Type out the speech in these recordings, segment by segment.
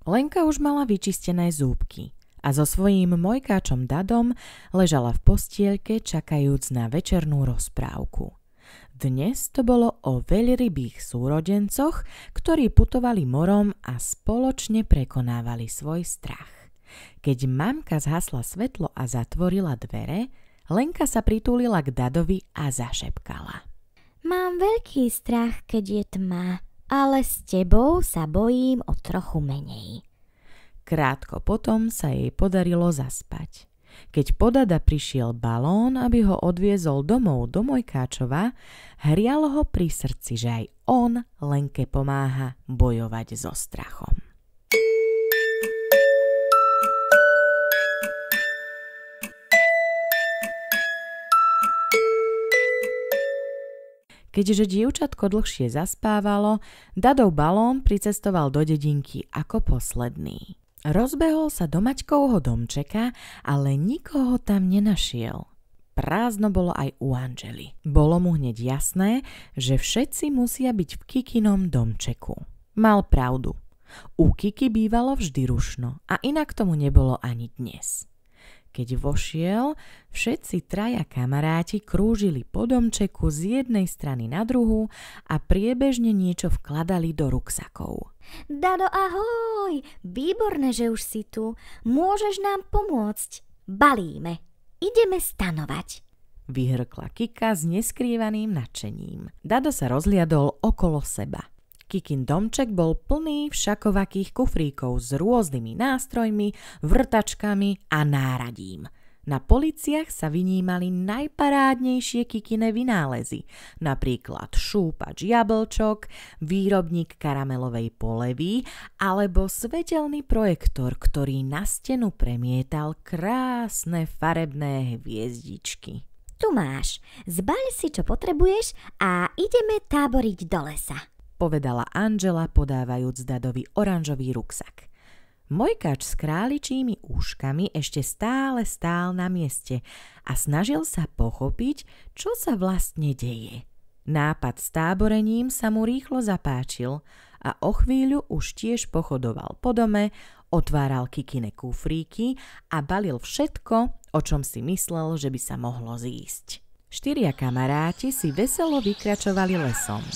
Lenka už mala vyčistené zúbky a so svojím mojkáčom Dadom ležala v postielke, čakajúc na večernú rozprávku. Dnes to bolo o veľrybých súrodencoch, ktorí putovali morom a spoločne prekonávali svoj strach. Keď mamka zhasla svetlo a zatvorila dvere, Lenka sa pritúlila k Dadovi a zašepkala. Mám veľký strach, keď je tma, ale s tebou sa bojím o trochu menej. Krátko potom sa jej podarilo zaspať. Keď po Dada prišiel balón, aby ho odviezol domov do Mojkáčova, hrialo ho pri srdci, že aj on Lenke pomáha bojovať so strachom. Keďže dievčatko dlhšie zaspávalo, Dadov balón pricestoval do dedinky ako posledný. Rozbehol sa do Maťkovho domčeka, ale nikoho tam nenašiel. Prázdno bolo aj u Angely. Bolo mu hneď jasné, že všetci musia byť v Kikinom domčeku. Mal pravdu. U Kiki bývalo vždy rušno a inak tomu nebolo ani dnes. Keď vošiel, všetci traja kamaráti krúžili po domčeku z jednej strany na druhú a priebežne niečo vkladali do ruksakov. Dado, ahoj! Výborné, že už si tu. Môžeš nám pomôcť? Balíme. Ideme stanovať. Vyhrkla Kika s neskrývaným nadšením. Dado sa rozhliadol okolo seba. Kikin domček bol plný všakovakých kufríkov s rôznymi nástrojmi, vrtačkami a náradím. Na policiach sa vynímali najparádnejšie Kikine vynálezy, napríklad šúpač jablčok, výrobník karamelovej polevy alebo svetelný projektor, ktorý na stenu premietal krásne farebné hviezdičky. Tu máš, zbaľ si, čo potrebuješ a ideme táboriť do lesa, povedala Angela, podávajúc Dadovi oranžový ruksak. Mojkáč s králičími úškami ešte stále stál na mieste a snažil sa pochopiť, čo sa vlastne deje. Nápad s táborením sa mu rýchlo zapáčil a o chvíľu už tiež pochodoval po dome, otváral Kikine kufríky a balil všetko, o čom si myslel, že by sa mohlo zísť. 4 kamaráti si veselo vykračovali lesom.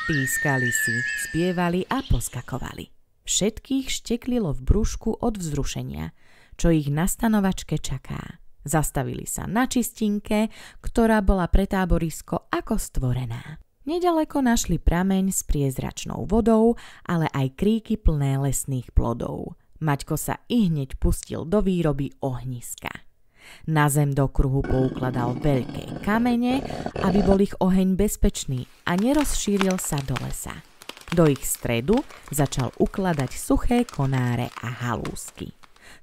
Pískali si, spievali a poskakovali. Všetkých šteklilo v brúšku od vzrušenia, čo ich na stanovačke čaká. Zastavili sa na čistinke, ktorá bola pre táborisko ako stvorená. Nedaleko našli prameň s priezračnou vodou, ale aj kríky plné lesných plodov. Maťko sa ihneď pustil do výroby ohniska. Na zem do kruhu poukladal veľké kamene, aby bol ich oheň bezpečný a nerozšíril sa do lesa. Do ich stredu začal ukladať suché konáre a halúsky.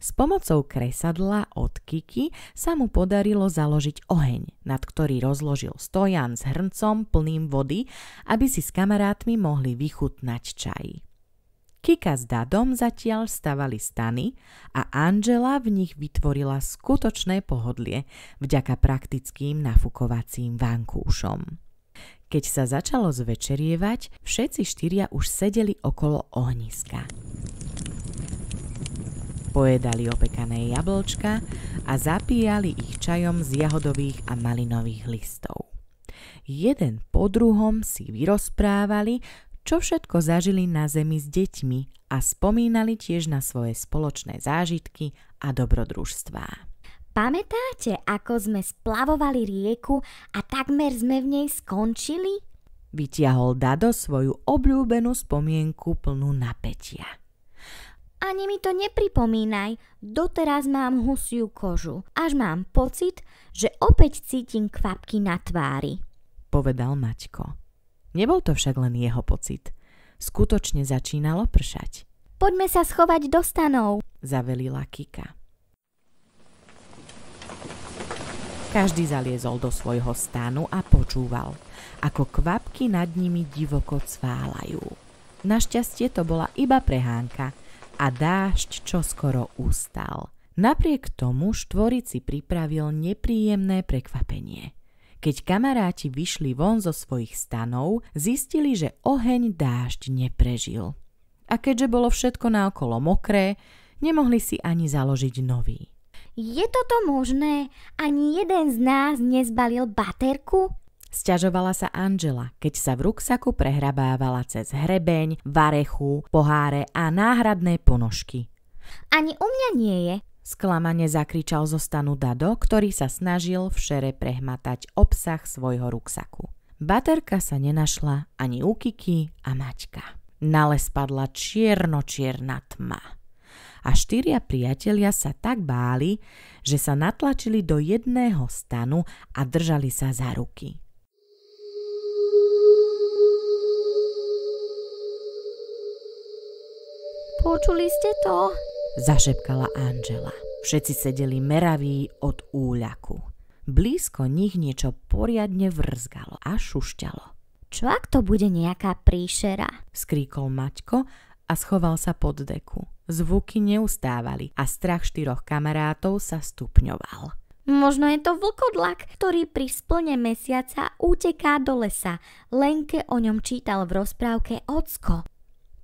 S pomocou kresadla od Kiki sa mu podarilo založiť oheň, nad ktorý rozložil stojan s hrncom plným vody, aby si s kamarátmi mohli vychutnať čaj. Kika s Dadom zatiaľ stavali stany a Angela v nich vytvorila skutočné pohodlie vďaka praktickým nafukovacím vankúšom. Keď sa začalo zvečerievať, všetci 4 už sedeli okolo ohniska. Pojedali opekané jablčka a zapíjali ich čajom z jahodových a malinových listov. Jeden po druhom si vyrozprávali, čo všetko zažili na zemi s deťmi a spomínali tiež na svoje spoločné zážitky a dobrodružstvá. Pamätáte, ako sme splavovali rieku a takmer sme v nej skončili? Vytiahol Dado svoju obľúbenú spomienku plnú napätia. Ani mi to nepripomínaj, doteraz mám husiu kožu, až mám pocit, že opäť cítim kvapky na tvári, povedal Maťko. Nebol to však len jeho pocit. Skutočne začínalo pršať. Poďme sa schovať do stanov, zavelila Kika. Každý zaliezol do svojho stanu a počúval, ako kvapky nad nimi divoko cválajú. Našťastie to bola iba prehánka a dážď čoskoro ustal. Napriek tomu Štvorici pripravil nepríjemné prekvapenie. Keď kamaráti vyšli von zo svojich stanov, zistili, že oheň dážď neprežil. A keďže bolo všetko naokolo mokré, nemohli si ani založiť nový. Je toto možné? Ani jeden z nás nezbalil baterku? Sťažovala sa Angela, keď sa v ruksaku prehrabávala cez hrebeň, varechu, poháre a náhradné ponožky. Ani u mňa nie je. Sklamane zakričal zo stanu Dado, ktorý sa snažil v šere prehmatať obsah svojho ruksaku. Baterka sa nenašla ani u Kiki a Maťka. Na les padla čierno-čierna tma. A 4 priatelia sa tak báli, že sa natlačili do jedného stanu a držali sa za ruky. Počuli ste to? Zašepkala Angela. Všetci sedeli meraví od úľaku. Blízko nich niečo poriadne vrzgalo a šušťalo. Čo ak to bude nejaká príšera? Skríkol Maťko a schoval sa pod deku. Zvuky neustávali a strach 4 kamarátov sa stupňoval. Možno je to vlkodlak, ktorý pri splne mesiaca uteká do lesa. Lenke o ňom čítal v rozprávke Ocko.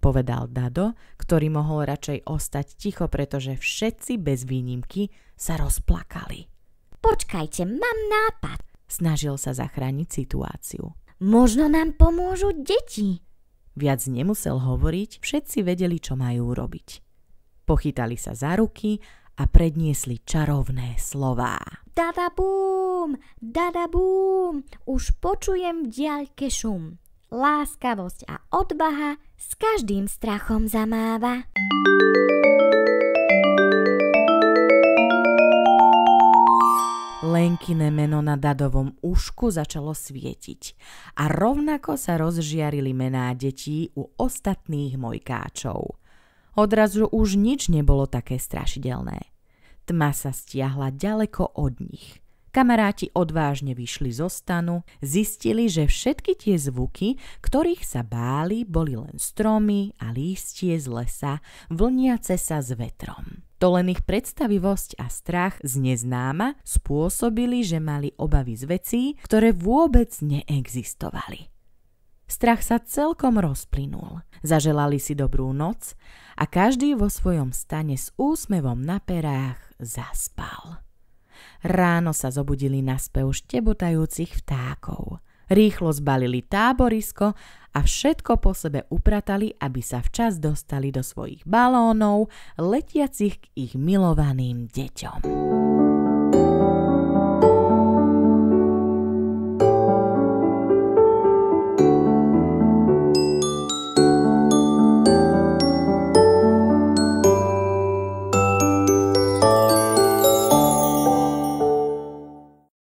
Povedal Dado, ktorý mohol radšej ostať ticho, pretože všetci bez výnimky sa rozplakali. Počkajte, mám nápad. Snažil sa zachrániť situáciu. Možno nám pomôžu deti. Viac nemusel hovoriť, všetci vedeli, čo majú robiť. Pochytali sa za ruky a predniesli čarovné slová. Dadabum, dadabum, už počujem v diaľke šum. Láskavosť a odvaha s každým strachom zamáva. Lenkine meno na Dadovom ušku začalo svietiť a rovnako sa rozžiarili mená detí u ostatných mojkáčov. Odrazu už nič nebolo také strašidelné. Tma sa stiahla ďaleko od nich. Kamaráti odvážne vyšli zo stanu, zistili, že všetky tie zvuky, ktorých sa báli, boli len stromy a lístie z lesa, vlniace sa s vetrom. To len ich predstavivosť a strach z neznáma spôsobili, že mali obavy z vecí, ktoré vôbec neexistovali. Strach sa celkom rozplynul. Zaželali si dobrú noc a každý vo svojom stane s úsmevom na perách zaspal. Ráno sa zobudili na spev štebotajúcich vtákov. Rýchlo zbalili táborisko a všetko po sebe upratali, aby sa včas dostali do svojich balónov, letiacich k ich milovaným deťom.